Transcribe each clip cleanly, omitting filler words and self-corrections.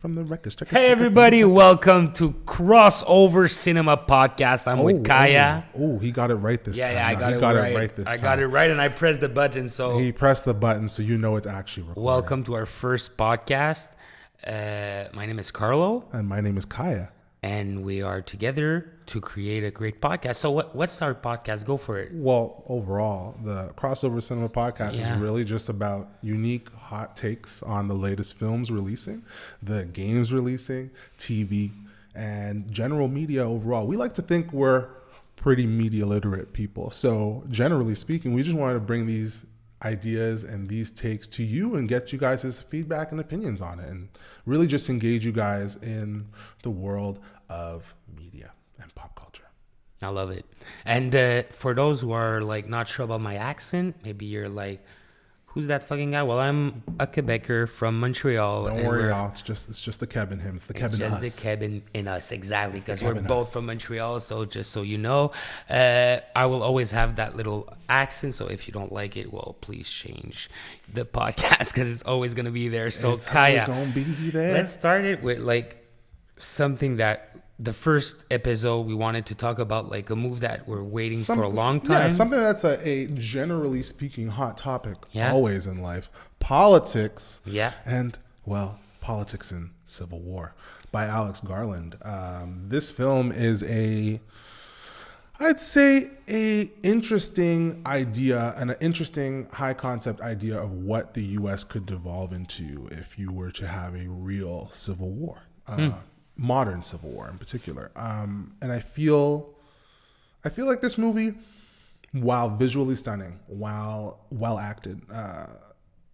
From the records. Hey everybody, welcome to Crossover Cinema Podcast. I'm with Kaya. Oh, he got it right this time. I got it right this time. I got it right and I pressed the button. So he pressed the button so you know it's actually recording. Welcome to our first podcast. My name is Karlo. And my name is Kaya. And we are together to create a great podcast. So what's our podcast? Go for it. Well, overall, the Crossover Cinema Podcast is really just about unique hot takes on the latest films releasing, the games releasing, TV, and general media overall. We like to think we're pretty media literate people. So generally speaking, we just wanted to bring these ideas and these takes to you and get you guys' feedback and opinions on it and really just engage you guys in the world of media and pop culture. I love it. And for those who are like not sure about my accent, maybe you're like, who's that fucking guy? Well, I'm a Quebecer from Montreal. Don't worry, y'all. It's just the Keb in him. It's the Keb in us. It's the Keb in us, exactly. Because we're both from Montreal. So just so you know, I will always have that little accent. So if you don't like it, well, please change the podcast because it's always gonna be there. So it's Kaya, gonna be there. Let's start it with like something that. The first episode, we wanted to talk about like a move that we're waiting for a long time. Yeah, something that's a generally speaking hot topic always in life. Politics. Yeah. And, well, Politics in Civil War by Alex Garland. This film is I'd say a interesting idea and an interesting high concept idea of what the U.S. could devolve into if you were to have a real civil war. Modern Civil War in particular. And I feel like this movie, while visually stunning, while well acted,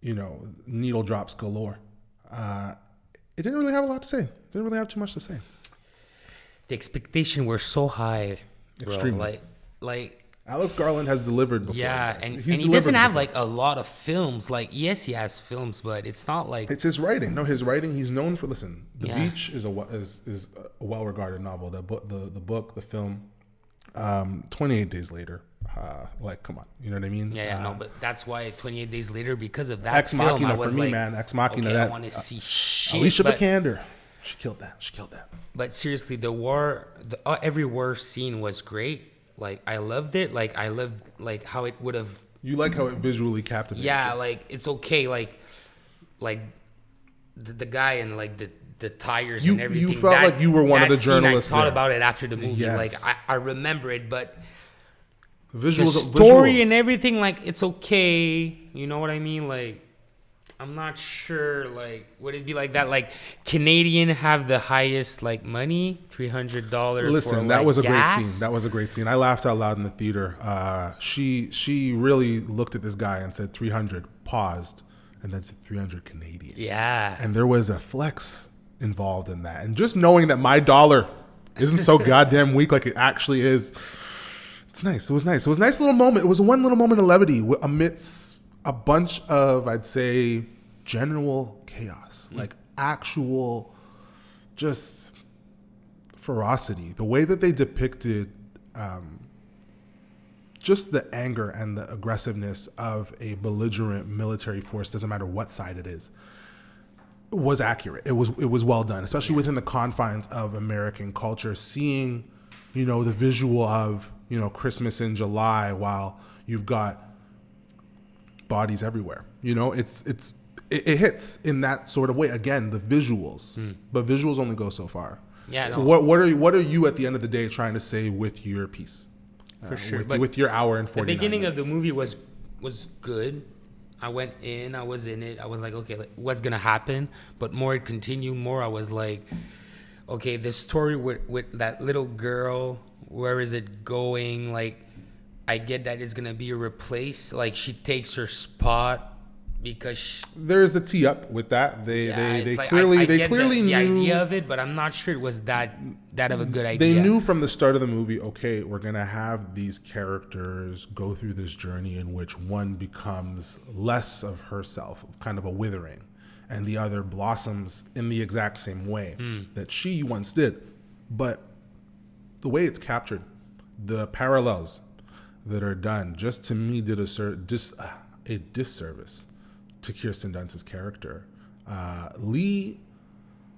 needle drops galore, it didn't really have a lot to say. It didn't really have too much to say. The expectations were so high, bro. Extremely. Like Alex Garland has delivered before. Yeah, and he doesn't have like a lot of films. Like, yes, he has films, but it's not like it's his writing. No, his writing. He's known for. Listen, The Beach is a well regarded novel. The book, the film. 28 Days Later. Like, come on, you know what I mean? No, but that's why 28 Days Later, because of that Ex film, Machina I was for me, like, man. Ex Machina. Okay, I want to see shit. Alicia Vikander. She killed that. But seriously, the war, every war scene was great. Like, I loved it. Like, I loved like how it would have. You like how it visually captivated. Yeah, you. like it's okay. Like the guy and like the tires and everything. You felt like you were one of the journalists. I thought about it after the movie. Yes. Like I remember it, but the story and everything, like it's okay. You know what I mean? Like, I'm not sure. Like, would it be like that? Like, Canadian have the highest like money, $300. Listen, that was a great scene. That was a great scene. I laughed out loud in the theater. She really looked at this guy and said 300, paused, and then said 300 Canadian. Yeah. And there was a flex involved in that, and just knowing that my dollar isn't so goddamn weak like it actually is. It's nice. It was nice. It was a nice little moment. It was one little moment of levity amidst a bunch of, I'd say, general chaos, like actual just ferocity. The way that they depicted just the anger and the aggressiveness of a belligerent military force, doesn't matter what side it is, was accurate. It was well done, especially within the confines of American culture. Seeing, the visual of, Christmas in July while you've got bodies everywhere. It hits in that sort of way. Again, the visuals, but visuals only go so far. Yeah. No. What are you at the end of the day trying to say with your piece? For sure. With your hour and 49 The beginning minutes. of the movie was good. I went in. I was in it. I was like, okay, like, what's gonna happen? But more it continued. More I was like, okay, the story with that little girl. Where is it going? Like, I get that it's gonna be a replace. Like, she takes her spot because there's the tee up with that. They like, clearly I they get clearly the knew idea of it, but I'm not sure it was that of a good idea. They knew from the start of the movie, okay, we're gonna have these characters go through this journey in which one becomes less of herself, kind of a withering, and the other blossoms in the exact same way that she once did. But the way it's captured, the parallels that are done, just to me did a disservice to Kirsten Dunst's character. Lee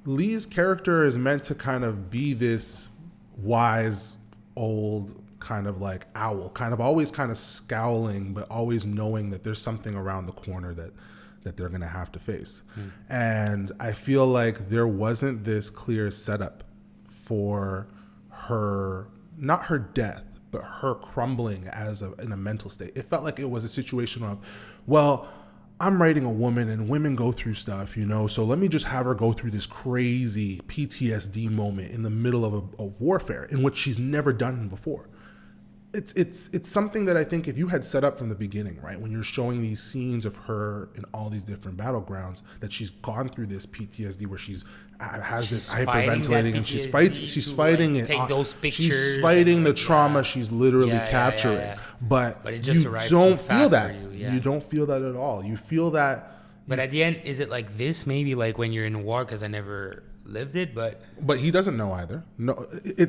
Lee's character is meant to kind of be this wise old kind of like owl, kind of always kind of scowling, but always knowing that there's something around the corner that they're going to have to face. And I feel like there wasn't this clear setup for her, not her death, but her crumbling in a mental state. It felt like it was a situation of, well, I'm writing a woman and women go through stuff, so let me just have her go through this crazy PTSD moment in the middle of a warfare in which she's never done before. It's something that I think if you had set up from the beginning, right, when you're showing these scenes of her in all these different battlegrounds, that she's gone through this PTSD where she's this hyperventilating and she's fighting it. Take those pictures. She's fighting the trauma she's literally capturing. Yeah. But it just you don't feel that. You. You don't feel that at all. You feel that. But at the end, is it like this? Maybe like when you're in war, because I never lived it, but he doesn't know either. No,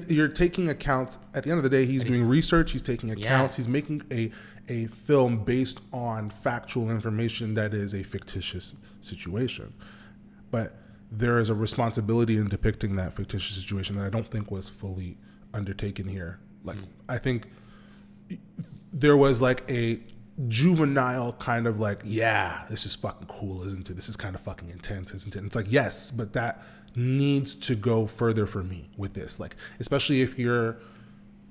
you're taking accounts. At the end of the day, he's doing research. He's taking accounts. He's making a film based on factual information that is a fictitious situation. But there is a responsibility in depicting that fictitious situation that I don't think was fully undertaken here. Like I think there was like a juvenile kind of like, yeah, this is fucking cool, isn't it? This is kind of fucking intense, isn't it? And it's like, yes, but that needs to go further for me with this. Like, especially if your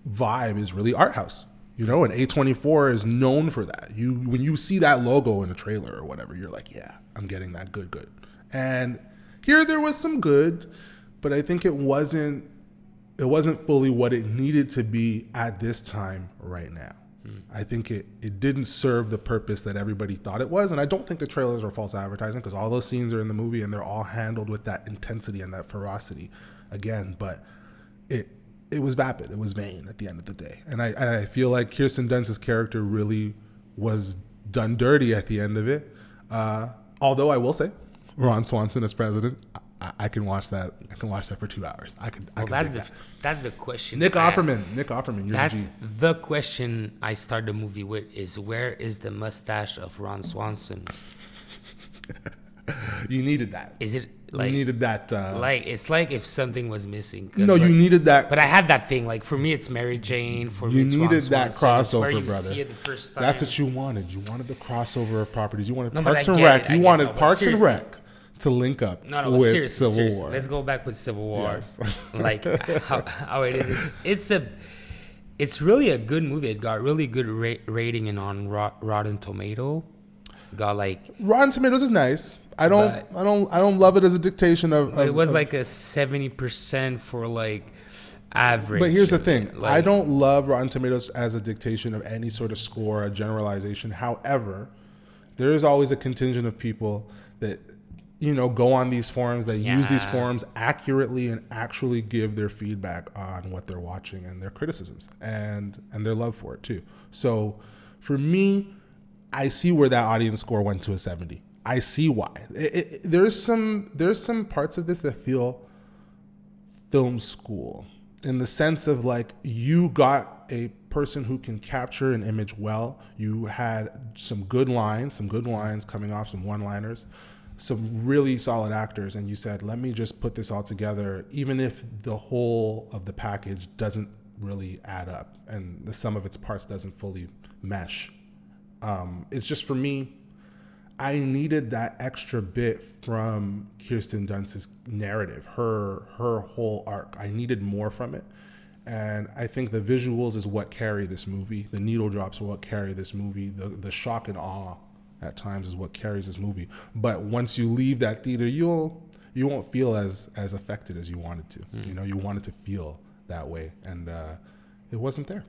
vibe is really art house, and A24 is known for that. When you see that logo in a trailer or whatever, you're like, yeah, I'm getting that good. And here there was some good, but I think it wasn't fully what it needed to be at this time right now. I think it didn't serve the purpose that everybody thought it was. And I don't think the trailers are false advertising, because all those scenes are in the movie and they're all handled with that intensity and that ferocity again. But it was vapid. It was vain at the end of the day. And I feel like Kirsten Dunst's character really was done dirty at the end of it. Although I will say, Ron Swanson as president, I can watch that. I can watch that for 2 hours. That's the question. Nick Offerman. That's the question I start the movie with: is where is the mustache of Ron Swanson? You needed that. Is it like you needed that? It's like if something was missing. No, you needed that. But I had that thing. Like for me, it's Mary Jane. For me, it's you needed that crossover, where you brother. See it the first time. That's what you wanted. You wanted the crossover of properties. You wanted Parks and Rec. You wanted Parks and Rec to link up with Civil War. Let's go back with Civil War. Yes. Like how it is. It's really a good movie. It got really good rating on Rotten Tomato. Got like Rotten Tomatoes is nice. I don't love it as a dictation of. But it was like a 70% for like average. But here's the thing: I don't love Rotten Tomatoes as a dictation of any sort of score, a generalization. However, there is always a contingent of people that go on these forums, that use these forums accurately and actually give their feedback on what they're watching and their criticisms and their love for it too. So for me, I see where that audience score went to a 70. I see why. There's some parts of this that feel film school, in the sense of like, you got a person who can capture an image well. You had some good lines coming off, some one-liners, some really solid actors, and you said, let me just put this all together, even if the whole of the package doesn't really add up and the sum of its parts doesn't fully mesh. It's just, for me, I needed that extra bit from Kirsten Dunst's narrative, her whole arc. I needed more from it. And I think the visuals is what carry this movie. The needle drops are what carry this movie. The shock and awe at times is what carries this movie. But once you leave that theater, you won't feel as affected as you wanted to. You wanted to feel that way, and it wasn't there.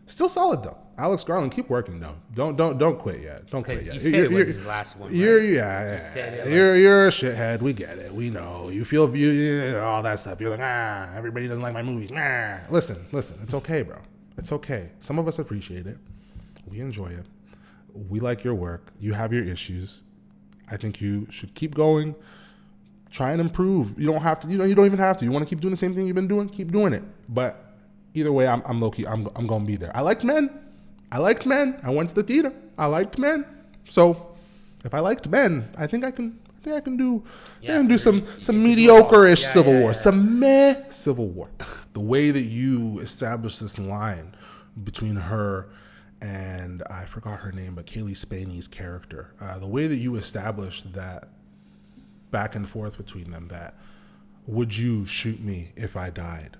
Still solid though. Alex Garland, keep working though. Don't quit yet. Don't quit yet. You said it was his last one. Right? You're a shithead. We get it. We know. You feel all that stuff. You're like, everybody doesn't like my movies. Listen. It's okay, bro. It's okay. Some of us appreciate it. We enjoy it. We like your work. You have your issues. I think you should keep going. Try and improve. You don't have to. You don't even have to. You want to keep doing the same thing you've been doing? Keep doing it. But either way, I'm low key. I'm gonna be there. I liked Men. I went to the theater. I liked Men. So if I liked Men, I think I can think I can do. Yeah, I can do some you could do mediocre-ish all. Yeah, Civil yeah, War, yeah. some meh Civil War. The way that you establish this line between her and I forgot her name, but Kaylee Spaney's character, the way that you established that back and forth between them, that would you shoot me if I died?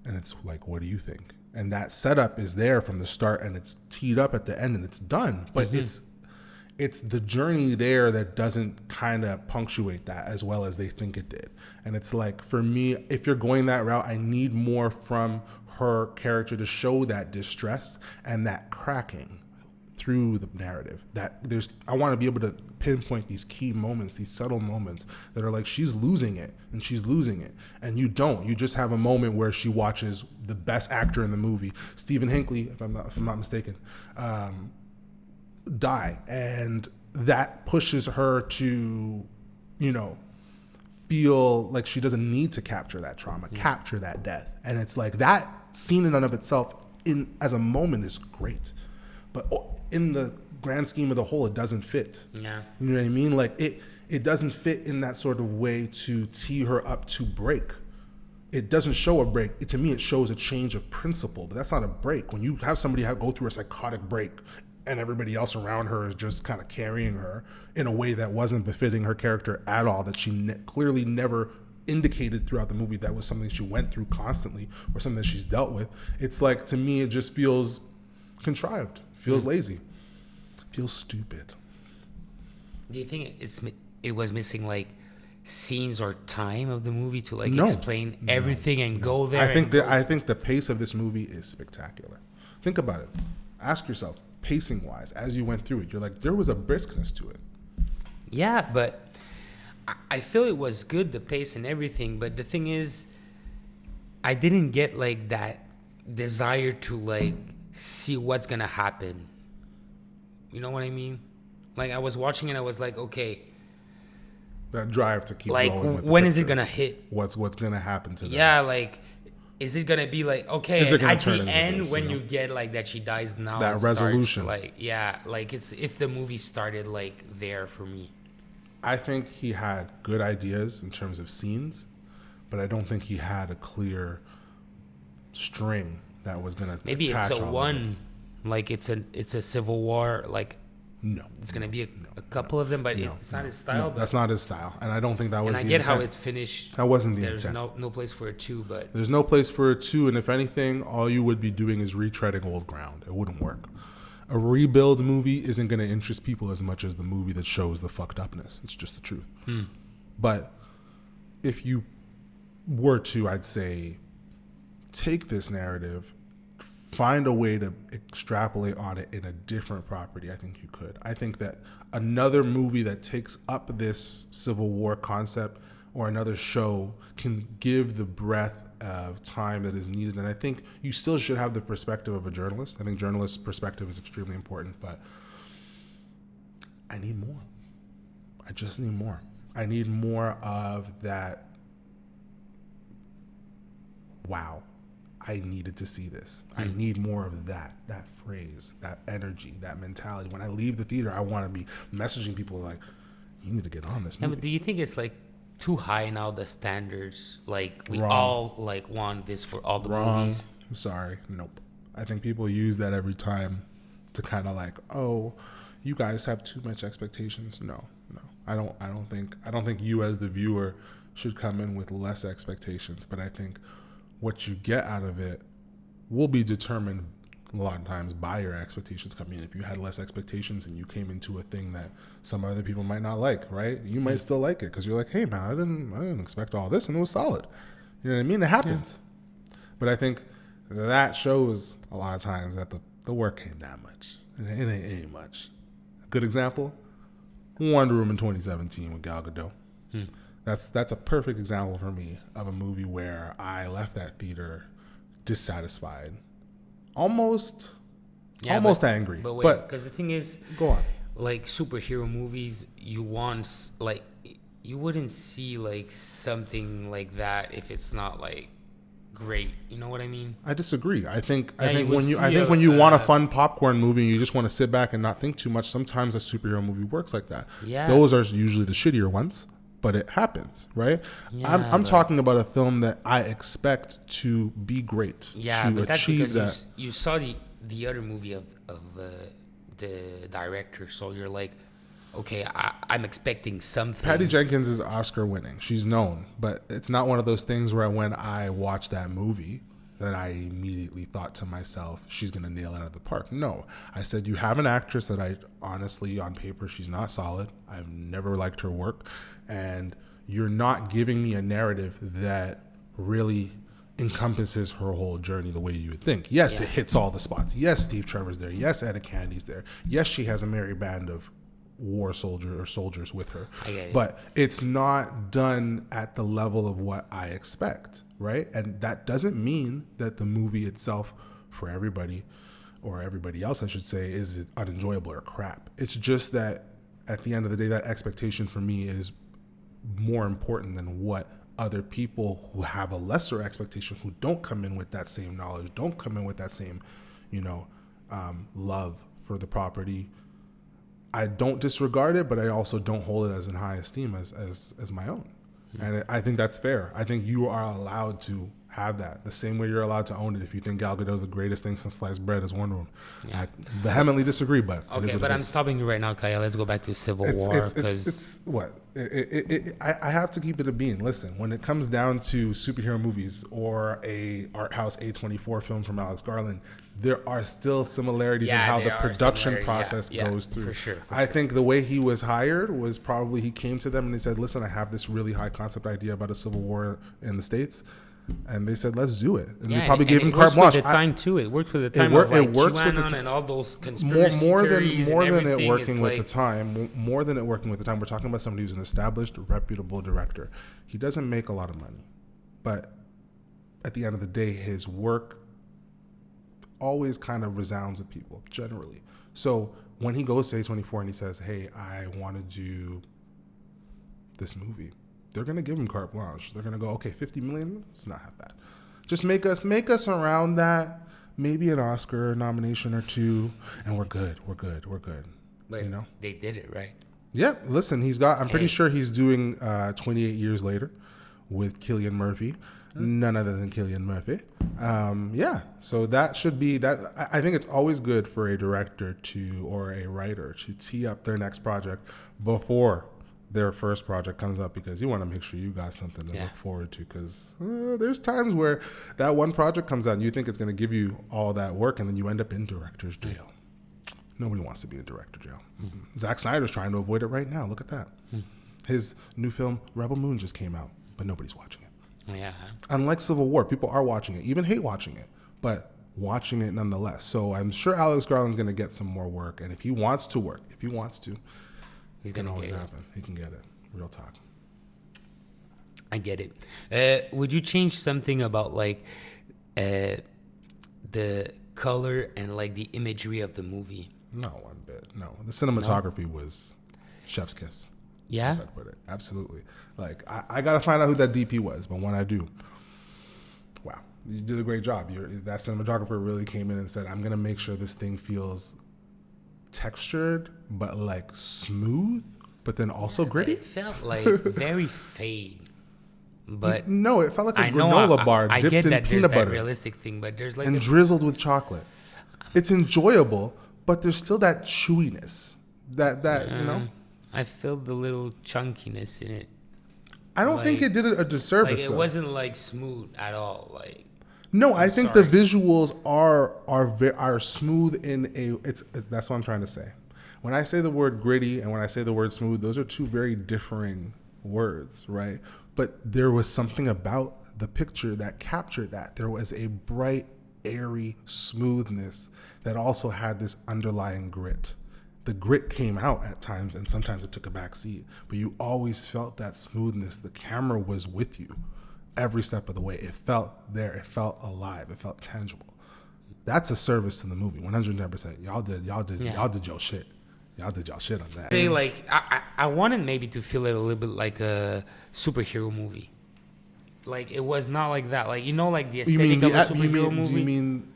And it's like, what do you think? And that setup is there from the start, and it's teed up at the end, and it's done. But it's the journey there that doesn't kind of punctuate that as well as they think it did. And it's like, for me, if you're going that route, I need more from her character to show that distress and that cracking through the narrative. I want to be able to pinpoint these key moments, these subtle moments that are like, she's losing it and she's losing it, and you don't. You just have a moment where she watches the best actor in the movie, Stephen Hinckley, if I'm not mistaken, die, and that pushes her to, feel like she doesn't need to capture that trauma, capture that death. And it's like, that scene in and of itself as a moment is great, but in the grand scheme of the whole, it doesn't fit. Yeah. You know what I mean? Like, it doesn't fit in that sort of way to tee her up to break. It doesn't show a break. To me, it shows a change of principle, but that's not a break. When you have somebody go through a psychotic break and everybody else around her is just kind of carrying her in a way that wasn't befitting her character at all, that she clearly never indicated throughout the movie that was something she went through constantly or something that she's dealt with. It's like, to me, it just feels contrived, feels lazy, feels stupid. Do you think it was missing like scenes or time of the movie to like No. explain everything and go there? I think the pace of this movie is spectacular. Think about it. Ask yourself, pacing wise, as you went through it, you're like, there was a briskness to it. Yeah, but I feel it was good, the pace and everything. But the thing is, I didn't get like that desire to like see what's gonna happen. You know what I mean? Like, I was watching and I was like, okay, That drive to keep like, going with the when is it picture. gonna hit? What's gonna happen to them? Yeah, like, is it gonna be like, okay, Is it gonna at turn the into end this, when you get like that she dies now, That it starts, resolution. like, yeah, like, it's if the movie started like there for me. I think he had good ideas in terms of scenes, but I don't think he had a clear string that was gonna Maybe attach it's a all of one, like it's a Civil War, like it. No. it's gonna be a couple of them, but it's not his style. No, but, that's not his style, and I don't think that was and I the get intent. how it's finished. That wasn't the There's intent. no place for a two, but There's no place for it too, and if anything, all you would be doing is retreading old ground. It wouldn't work. A rebuild movie isn't going to interest people as much as the movie that shows the fucked upness. It's just the truth. But if you were to, I'd say, take this narrative, find a way to extrapolate on it in a different property, I think you could. I think that another movie that takes up this Civil War concept or another show can give the breadth of time that is needed. And I think you still should have the perspective of a journalist. I think journalist's perspective is extremely important, but I need more. I just need more. I need more of that. Wow, I needed to see this. I need more of that phrase, that energy, that mentality. When I leave the theater, I want to be messaging people like, you need to get on this yeah. movie. But do you think it's like too high now, the standards? Like, we Wrong. all like want this for all the Wrong. movies. I'm sorry. Nope. I think people use that every time to kind of like, oh, you guys have too much expectations. No. I don't think you as the viewer should come in with less expectations, but I think what you get out of it will be determined a lot of times by your expectations coming in. If you had less expectations and you came into a thing that some other people might not like, right? You might still like it because you're like, hey man, I didn't expect all this and it was solid. You know what I mean? It happens. Yeah. But I think that shows a lot of times that the work ain't that much. It ain't much. A good example, Wonder Woman 2017 with Gal Gadot. That's a perfect example for me of a movie where I left that theater dissatisfied, almost angry. But wait, because the thing is, go on. Like, superhero movies, you want, like, you wouldn't see like something like that if it's not like great. You know what I mean? I disagree. I think you would when see you want a a fun popcorn movie and you just want to sit back and not think too much, sometimes a superhero movie works like that. Yeah. Those are usually the shittier ones, but it happens, right? Yeah, I'm but- talking about a film that I expect to be great, Yeah, to but that's achieve because that. you saw the other movie of the director, so you're like, okay, I'm expecting something. Patty Jenkins is Oscar winning. She's known, but it's not one of those things where when I watched that movie that I immediately thought to myself, she's going to nail it out of the park. No, I said, you have an actress that I honestly, on paper, she's not solid. I've never liked her work. And you're not giving me a narrative that really encompasses her whole journey the way you would think. Yes, it hits all the spots. Yes, Steve Trevor's there. Yes, Etta Candy's there. Yes, she has a merry band of soldiers with her. I get it. But it's not done at the level of what I expect, right? And that doesn't mean that the movie itself for everybody, or everybody else I should say, is unenjoyable or crap. It's just that at the end of the day, that expectation for me is more important than what other people who have a lesser expectation, who don't come in with that same knowledge, don't come in with that same, love for the property. I don't disregard it, but I also don't hold it as in high esteem as my own. And I think that's fair. I think you are allowed to have that the same way you're allowed to own it if you think Gal Gadot is the greatest thing since sliced bread is Wonder Woman. Yeah. I vehemently disagree, but Okay, but I'm stopping you right now, Kaya. Let's go back to Civil War. I have to keep it a bean. Listen, when it comes down to superhero movies or a art house A24 film from Alex Garland, there are still similarities in how the production process goes through. For sure. I think the way he was hired was probably he came to them and he said, listen, I have this really high concept idea about a civil war in the States. And they said, let's do it. And they probably gave him carte blanche. It works with the time of like QAnon and all those conspiracy theories more and than it everything. working with the time. More than it working with the time. We're talking about somebody who's an established, reputable director. He doesn't make a lot of money, but at the end of the day, his work always kind of resounds with people generally. So when he goes to A24 and he says, hey, I want to do this movie, they're going to give him carte blanche. They're going to go, okay, 50 million, it's not half bad. Just make us around that, maybe an Oscar nomination or two, and we're good. But you know? they did it, right? Yeah, listen, I'm pretty sure he's doing 28 Years Later with Cillian Murphy. None other than Cillian Murphy. So that should be that. I think it's always good for a director or a writer to tee up their next project before their first project comes up, because you want to make sure you got something to look forward to, because there's times where that one project comes out and you think it's going to give you all that work and then you end up in director's jail. Nobody wants to be in director jail. Zack Snyder's trying to avoid it right now. Look at that. His new film Rebel Moon just came out, but nobody's watching it. Yeah. Unlike Civil War, people are watching it, even hate watching it, but watching it nonetheless. So I'm sure Alex Garland's going to get some more work, and if he wants to, he's going to always happen. He can get it. Real talk. I get it. Would you change something about like the color and like the imagery of the movie? No, one bit. No, the cinematography was chef's kiss. Yeah, as I'd put it. Absolutely. Like I got to find out who that DP was, but when I do, wow, you did a great job. That cinematographer really came in and said, "I'm gonna make sure this thing feels textured, but like smooth, but then also gritty." It felt like very fade. But no, it felt like a granola bar I dipped get in that peanut there's butter that realistic thing, but there's like and drizzled with chocolate. It's enjoyable, but there's still that chewiness. That you know. I felt the little chunkiness in it. I don't think it did it a disservice. Like it wasn't like smooth at all. Like no, I think the visuals are smooth in a. That's what I'm trying to say. When I say the word gritty and when I say the word smooth, those are two very differing words, right? But there was something about the picture that captured that. There was a bright, airy smoothness that also had this underlying grit. The grit came out at times, and sometimes it took a back seat, but you always felt that smoothness. The camera was with you every step of the way. It felt there. It felt alive. It felt tangible. That's a service to the movie, 110%. Y'all did your shit. Y'all did y'all shit on that. They like I wanted maybe to feel it a little bit like a superhero movie. Like it was not like that. Like like the You mean aesthetic of a you superhero mean, movie. do you mean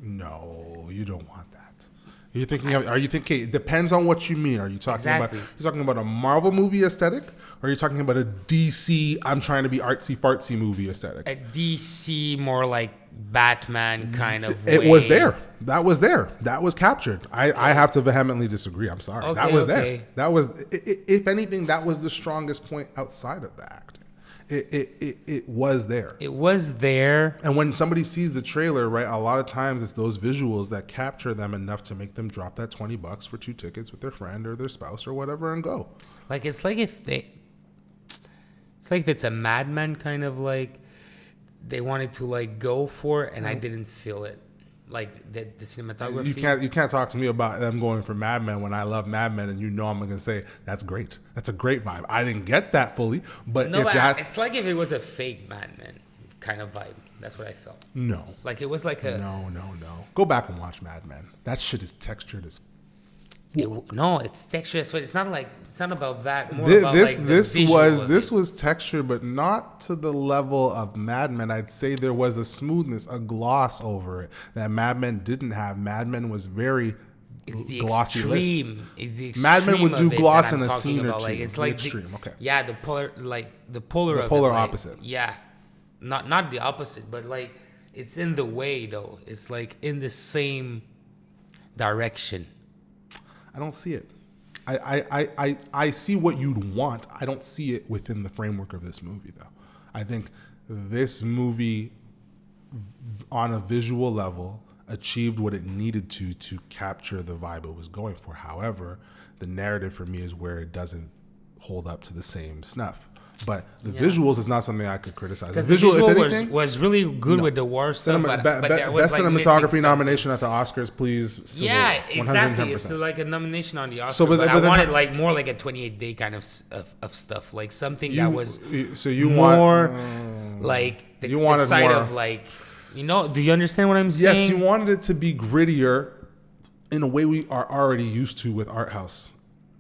no? You don't want that. You're thinking. Are you thinking? It depends on what you mean. Are you talking Exactly. about? You're talking about a Marvel movie aesthetic, or are you talking about a DC? I'm trying to be artsy fartsy movie aesthetic. A DC more like Batman kind of It way. was there. That was there. That was captured. I have to vehemently disagree. I'm sorry. That was there. That was, if anything, that was the strongest point outside of the acting. It was there. It was there. And when somebody sees the trailer, right, a lot of times it's those visuals that capture them enough to make them drop that $20 for 2 tickets with their friend or their spouse or whatever and go. Like it's like if it's a Mad Men kind of like they wanted to like go for it, and I didn't feel it. Like the cinematography. You can't talk to me about them going for Mad Men when I love Mad Men, and I'm gonna say that's great. That's a great vibe. I didn't get that fully, but No, if but that's it's like if it was a fake Mad Men kind of vibe. That's what I felt. no, Like it was like a no. Go back and watch Mad Men. That shit is textured as. no, it's texturous, but it's not about that. More This about like the visual of this it. was texture, but not to the level of Mad Men. I'd say there was a smoothness, a gloss over it that Mad Men didn't have. Mad Men was very It's the glossy. extreme. It's the extreme. Mad Men would do of it gloss that I'm in a talking scene or about. two. Like it's The like extreme, okay. Yeah, the polar The of polar it, like, opposite. Yeah, not the opposite, but like it's in the way though. It's like in the same direction. I don't see it. I see what you'd want. I don't see it within the framework of this movie, though. I think this movie, on a visual level, achieved what it needed to capture the vibe it was going for. However, the narrative for me is where it doesn't hold up to the same snuff. But the visuals is not something I could criticize. Because the visual if anything, was really good with the war stuff, but there was best like cinematography missing nomination at the Oscars, please. Yeah, exactly. It's 110%. like a nomination on the Oscar. So, but but I then wanted like more like a 28-day kind of stuff, like something that was you more want, like the, you wanted the side more. of like do you understand what I'm saying? Yes, you wanted it to be grittier in a way we are already used to with art house.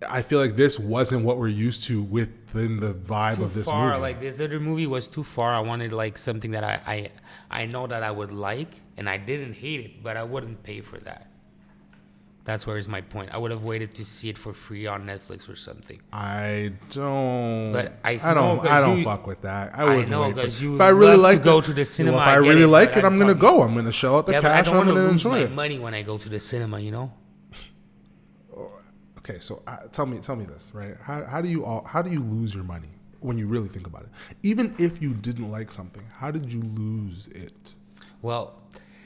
I feel like this wasn't what we're used to within the vibe of this movie. Like this other movie was too far. I wanted like something that I know that I would like, and I didn't hate it, but I wouldn't pay for that. That's where is my point. I would have waited to see it for free on Netflix or something. I don't. But I don't fuck with that. I wouldn't know wait because you if I really love like to go to the cinema. If I really like but it, I'm gonna go. I'm gonna shell out the Yeah, but I cash. don't I'm want to gonna lose enjoy my it. money when I go to the cinema. Okay, so tell me this, right? How do you lose your money when you really think about it? Even if you didn't like something, how did you lose it? Well,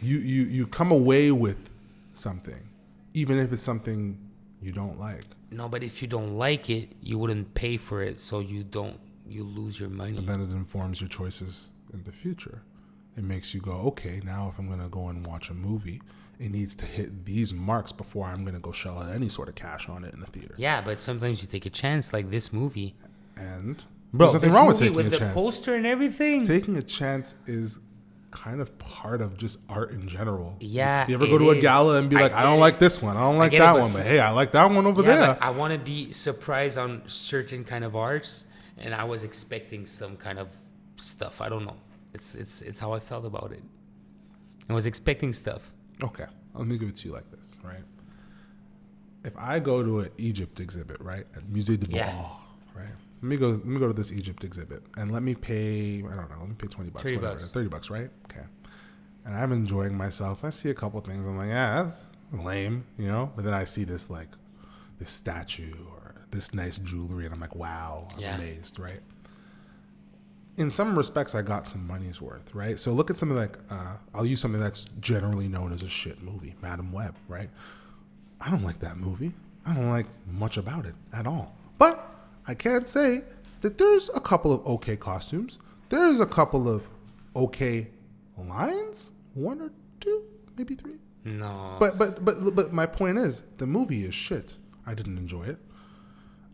you come away with something, even if it's something you don't like. No, but if you don't like it, you wouldn't pay for it, so you lose your money. And then it informs your choices in the future. It makes you go, okay, now if I'm gonna go and watch a movie, it needs to hit these marks before I'm going to go shell out any sort of cash on it in the theater. Yeah, but sometimes you take a chance, like this movie. And bro, there's nothing this wrong with movie taking with a the chance. poster and everything. Taking a chance is kind of part of just art in general. Yeah, you ever go to a gala and be like, I don't like this one, I don't like that one, but hey, I like that one over there. But I want to be surprised on certain kind of arts, and I was expecting some kind of stuff. I don't know. It's how I felt about it. I was expecting stuff. Okay. Let me give it to you like this, right? If I go to an Egypt exhibit, right, at Musée de Beaux Arts, right? Let me go to this Egypt exhibit and let me pay, I don't know, let me pay $20, whatever, $30, right? Okay. And I'm enjoying myself. I see a couple things. I'm like, yeah, that's lame, But then I see this statue or this nice jewelry, and I'm like, wow, I'm amazed, right? In some respects, I got some money's worth, right? So look at something like, I'll use something that's generally known as a shit movie, Madam Web, right? I don't like that movie. I don't like much about it at all. But I can't say that there's a couple of okay costumes. There's a couple of okay lines, 1 or 2, maybe 3. No. But my point is, the movie is shit. I didn't enjoy it.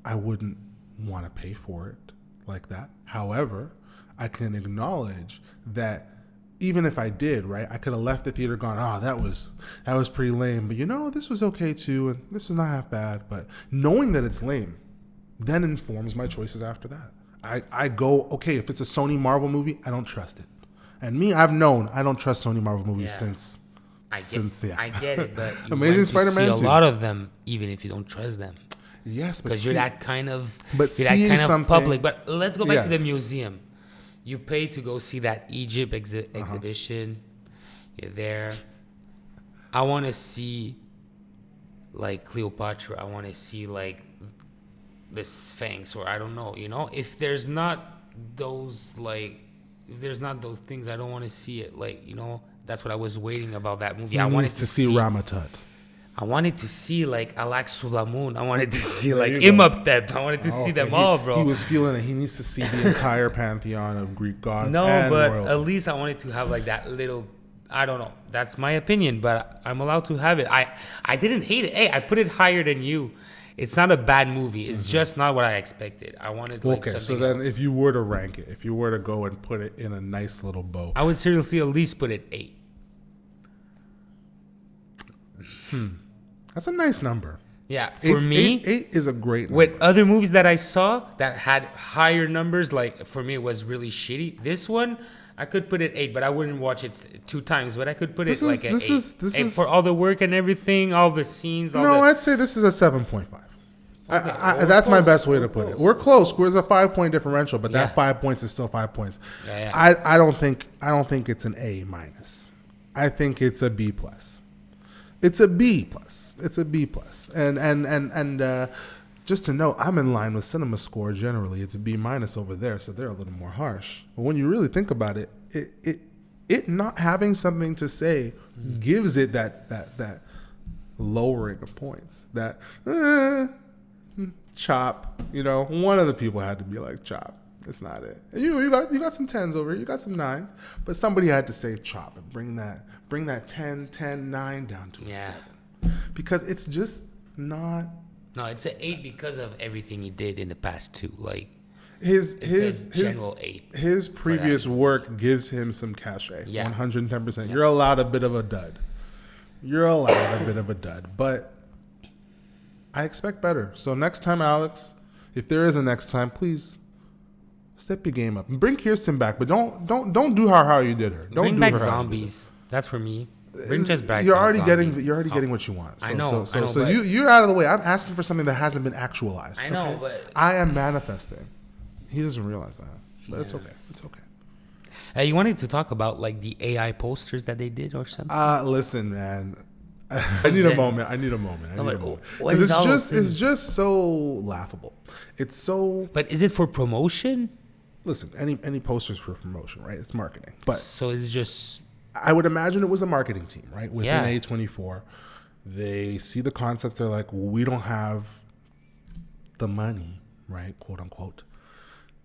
I wouldn't want to pay for it like that. However, I can acknowledge that even if I did, right, I could have left the theater gone, that was pretty lame. But this was okay too, and this was not half bad. But knowing that it's lame then informs my choices after that. I go, okay, if it's a Sony Marvel movie, I don't trust it. And me, I've known I don't trust Sony Marvel movies since I get it, but you Amazing went to see Spider-Man a 2. lot of them, even if you don't trust them, Yes, but because you're that kind of something, public. But let's go back to the Yes. museum. You pay to go see that Egypt exhibition. You're there. I want to see like Cleopatra. I want to see like the Sphinx, or I don't know. If there's not those things, I don't want to see it. That's what I was waiting about that movie. he I wanted needs to see Ramatut. I wanted to see like Alak Sulamun. I wanted to see like you go. Imhotep. I wanted to see them all, bro. He was feeling it. He needs to see the entire pantheon of Greek gods. No, and but royalty. at least I wanted to have like that little. I don't know. That's my opinion, but I'm allowed to have it. I didn't hate it. Hey, I put it higher than you. It's not a bad movie. It's just not what I expected. I wanted like Okay, something so then else. if you were to rank it, if you were to go and put it in a nice little bow, I would seriously at least put it 8. that's a nice number. Yeah, for me, eight is a great number. with other movies that I saw that had higher numbers, like for me it was really shitty. This one, I could put it 8, but I wouldn't watch it 2 times. But I could put it like an 8. And for all the work and everything, all the scenes. I'd say this is a 7.5. we're That's my close. best way to We're put it. close. We're close. There's a 5-point differential, but Yeah. that 5 points is still 5 points. Yeah. I don't think it's an A minus. I think it's a B plus. It's a B plus. It's a B plus. And just to know, I'm in line with Cinema Score generally. It's a B minus over there, so they're a little more harsh. But when you really think about it, it not having something to say gives it that lowering of points. That chop, one of the people had to be like chop. It's not it. And you got some 10s over here, you got some 9s, but somebody had to say chop and bring that 10, 9 down to a 7. Because it's just not. No, it's an 8 because of everything he did in the past 2. Like his general 8. His previous work gives him some cachet. Yeah. 110%. You're allowed a bit of a dud. But I expect better. So next time, Alex, if there is a next time, please step your game up and bring Kirsten back. But don't do her how you did her. Don't Bring do back her how you did her. zombies. That's for me. Bring just back. You're already zombies. getting what you want. So, I know. So but you're out of the way. I'm asking for something that hasn't been actualized. I know, okay? but I am manifesting. He doesn't realize that, but it's okay. It's okay. you wanted to talk about like the AI posters that they did or something? Listen, man. I need a moment. What 'Cause is all those it's things? just so laughable. It's so. But is it for promotion? Listen, any posters for promotion, right? It's marketing, but So it's just I would imagine it was a marketing team, right? Within Yeah. A24, they see the concept. They're like, well, we don't have the money, right, quote unquote,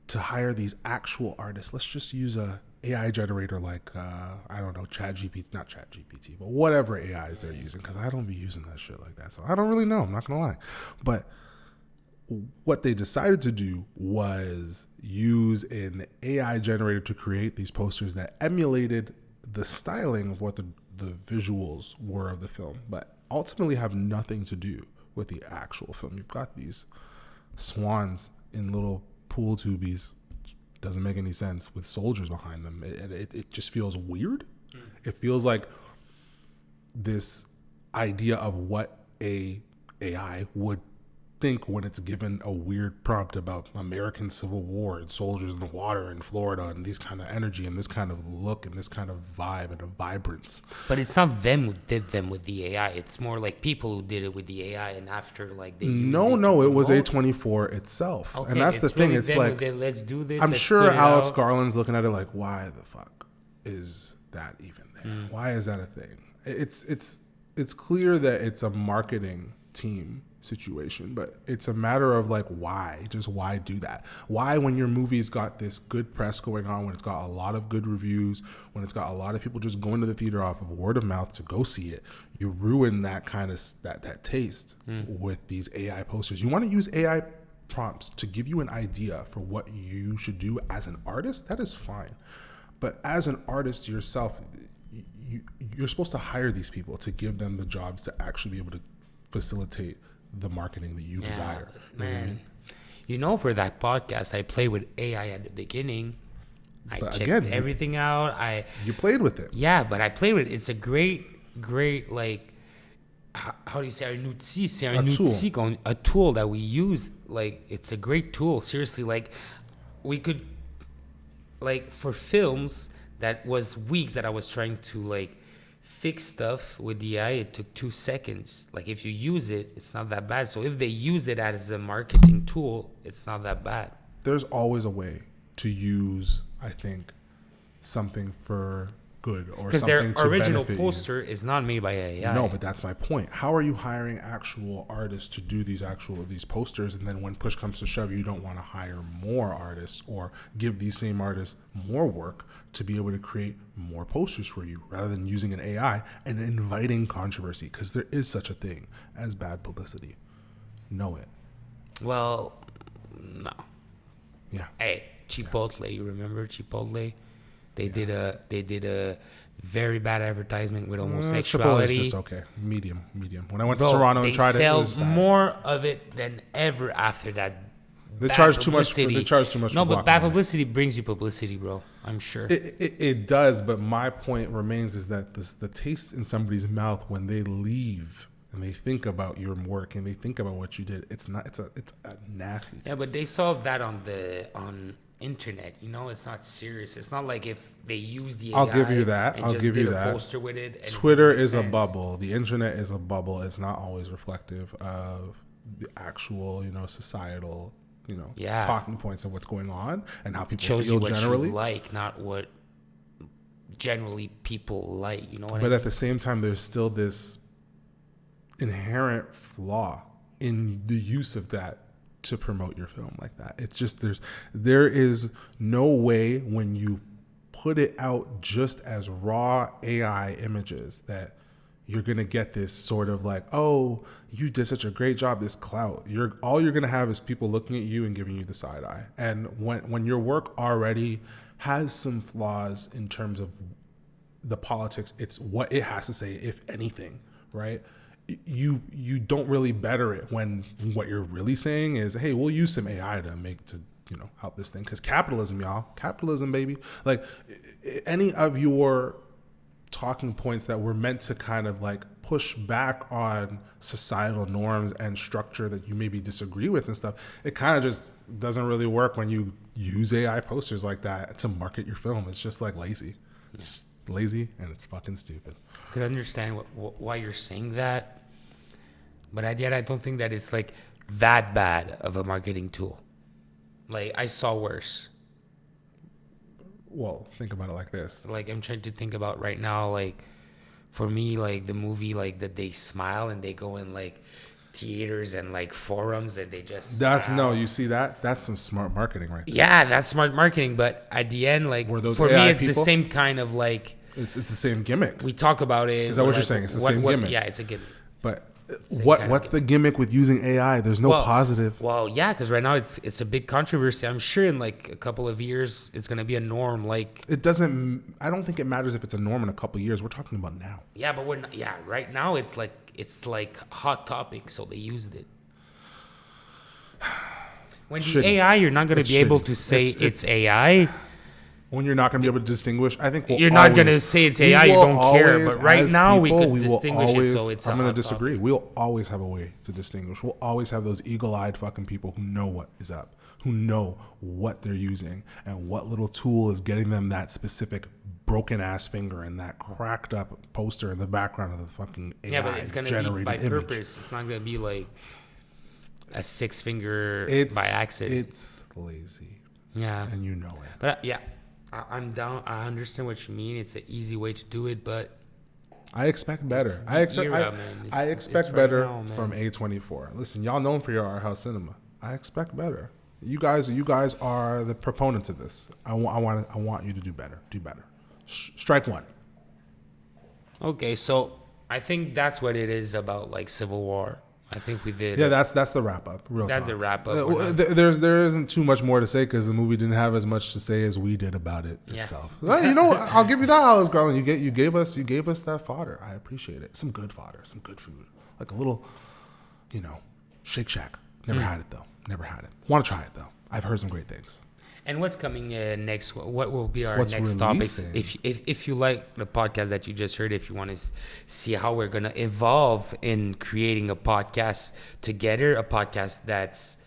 to hire these actual artists. Let's just use a AI generator like I don't know, not ChatGPT, but whatever AIs they're using, because I don't be using that shit like that. So I don't really know. I'm not gonna lie, but what they decided to do was use an AI generator to create these posters that emulated the styling of what the visuals were of the film, but ultimately have nothing to do with the actual film. You've got these swans in little pool tubies. Doesn't make any sense with soldiers behind them. It just feels weird. It feels like this idea of what a AI would think when it's given a weird prompt about American Civil War and soldiers in the water in Florida and these kind of energy and this kind of look and this kind of vibe and a vibrance. But it's not them who did them with the AI. It's more like people who did it with the AI, and after like they used No, it was promote. A24 itself. Okay, And that's the it's thing. really It's them like, who did, let's do this. I'm let's sure put it Alex out. Garland's looking at it like, why the fuck is that even there? Why is that a thing? It's clear that it's a marketing team situation, but it's a matter of like, why do that? Why, when your movie's got this good press going on, when it's got a lot of good reviews, when it's got a lot of people just going to the theater off of word of mouth to go see it, you ruin that kind of that taste with these AI posters. You want to use AI prompts to give you an idea for what you should do as an artist, that is fine. But as an artist yourself, you're supposed to hire these people to give them the jobs to actually be able to facilitate the marketing that you desire. You know what I mean? For that podcast, I played with AI at the beginning. I But checked again, everything out. You played with it. Yeah, but I played with it. It's a great, like, how do you say, un outil? C'est un outil, a tool that we use. Like, it's a great tool. Seriously, like, we could, like, for films, that was weeks that I was trying to, like, fix stuff with the AI. It took 2 seconds. Like, if you use it, it's not that bad. So if they use it as a marketing tool, it's not that bad. There's always a way to use, I think, something for good or because something their to original benefit poster is not made by AI. No, but that's my point. How are you hiring actual artists to do these posters, and then when push comes to shove, you don't want to hire more artists or give these same artists more work to be able to create more posters for you, rather than using an AI and inviting controversy, because there is such a thing as bad publicity. Know it. Well, no. Yeah. Hey, Chipotle, you remember Chipotle? They did a very bad advertisement with homosexuality. Chipotle is just okay. Medium. When I went to Toronto and tried it, they it sell more of it than ever after that. They charge too much. They charge too much. No, but bad publicity brings you publicity, bro. I'm sure it does. But my point remains is that the taste in somebody's mouth when they leave and they think about your work and they think about what you did, it's a nasty taste. Yeah, but they saw that on internet. It's not serious. It's not like if they use the AI. I'll give you that. And I'll just give did you a that. Poster with it. Twitter is a bubble. The internet is a bubble. It's not always reflective of the actual, societal, talking points of what's going on and how people shows feel you what generally. You like, not what generally people like. You know what I mean? But at the same time, there's still this inherent flaw in the use of that to promote your film like that. It's just there is no way when you put it out just as raw AI images that you're gonna get this sort of like, oh, you did such a great job, this clout. All you're gonna have is people looking at you and giving you the side eye. And when your work already has some flaws in terms of the politics, it's what it has to say, if anything, right? You don't really better it when what you're really saying is, hey, we'll use some AI to help this thing, because capitalism, baby. Like, any of your talking points that were meant to kind of like push back on societal norms and structure that you maybe disagree with and stuff, it kind of just doesn't really work when you use AI posters like that to market your film. It's just like lazy. It's lazy and it's fucking stupid. I could understand why you're saying that, but yet I don't think that it's like that bad of a marketing tool. Like, I saw worse. Well, think about it like this. Like, I'm trying to think about right now, like, for me, like, the movie, like, that they smile and they go in, like, theaters and, like, forums and they just smile. You see that? That's some smart marketing right there. Yeah, that's smart marketing, but at the end, like, for AI me, it's people? the same kind of, like... It's the same gimmick. We talk about it. Is that what you're saying? It's the same gimmick. Yeah, it's a gimmick. But what's the gimmick with using AI? There's no positive. Well, yeah, because right now it's a big controversy. I'm sure in like a couple of years it's gonna be a norm. Like, it doesn't. I don't think it matters if it's a norm in a couple of years. We're talking about now. Yeah, but we're not, yeah. Right now it's like hot topic, so they used it. When the AI, you're not gonna be able to say it's AI. When you're not going to be able to distinguish, I think you're not going to say it's AI. You don't care. But right now, we could distinguish it. So it's. I'm going to disagree. We'll always have a way to distinguish. We'll always have those eagle-eyed fucking people who know what is up, who know what they're using and what little tool is getting them that specific broken ass finger and that cracked up poster in the background of the fucking AI. Yeah, but it's going to be by purpose. It's not going to be like a 6 finger by accident. It's lazy. Yeah, and you know it. But yeah. I'm down. I understand what you mean. It's an easy way to do it, but I expect better. I expect better from A24. Listen, y'all known for your art house cinema. I expect better. You guys are the proponents of this. I want you to do better. Do better. Strike one. Okay, so I think that's what it is about, like, Civil War. I think we did. Yeah, that's the wrap up. That's the wrap up. There isn't too much more to say because the movie didn't have as much to say as we did about it itself. You know, I'll give you that, Alex Garland. You gave us that fodder. I appreciate it. Some good fodder, some good food, like a little, Shake Shack. Never had it though. Never had it. Want to try it though. I've heard some great things. And what's coming next? What will be our What's next releasing? topics? If you like the podcast that you just heard, if you want to see how we're gonna evolve in creating a podcast together, a podcast that's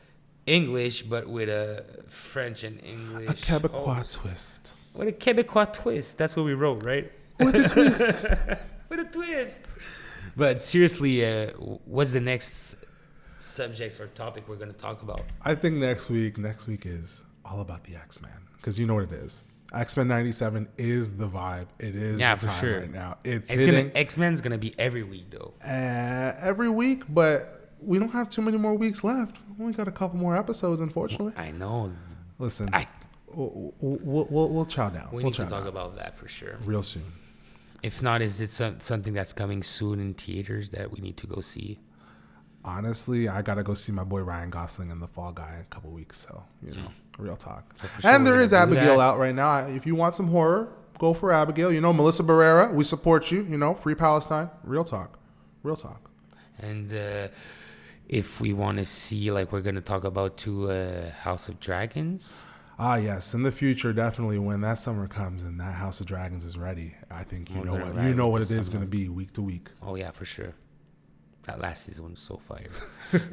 English but with a French and English, A Quebecois twist. with a Quebecois twist. That's what we wrote, right? With a twist. With a twist. But seriously, what's the next subjects or topic we're gonna talk about? I think next week is all about the X-Men, because you know what it is. X-Men 97 is the vibe. It is Yeah, the for time sure. right now. It's hitting X-Men's gonna be every week though. every week, but we don't have too many more weeks left. We only got a couple more episodes, unfortunately. I know. Listen, we'll chow down. We We'll need to chow talk down about that for sure. real soon. If not, is it something that's coming soon in theaters that we need to go see? Honestly, I gotta go see my boy Ryan Gosling in The Fall Guy in a couple weeks. So real talk. So for sure And we're there is gonna do Abigail that. out right now. If you want some horror, go for Abigail. Melissa Barrera, we support you. Free Palestine. Real talk. And if we want to see, like, we're gonna talk about House of Dragons. Ah, yes. In the future, definitely when that summer comes and that House of Dragons is ready, I think you know what it is going to be week to week. Oh yeah, for sure. That last season was so fire.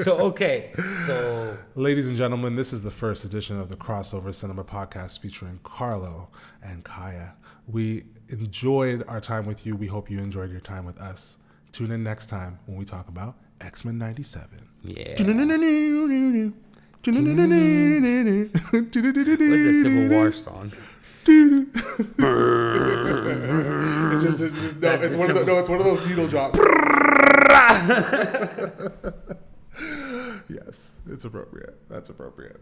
So Ladies and gentlemen, this is the first edition of the Crossover Cinema Podcast featuring Karlo and Kaya. We enjoyed our time with you. We hope you enjoyed your time with us. Tune in next time when we talk about X-Men 97. yeah. What's What's the Civil War song? It's one of those needle drops. Yes, it's appropriate. That's appropriate.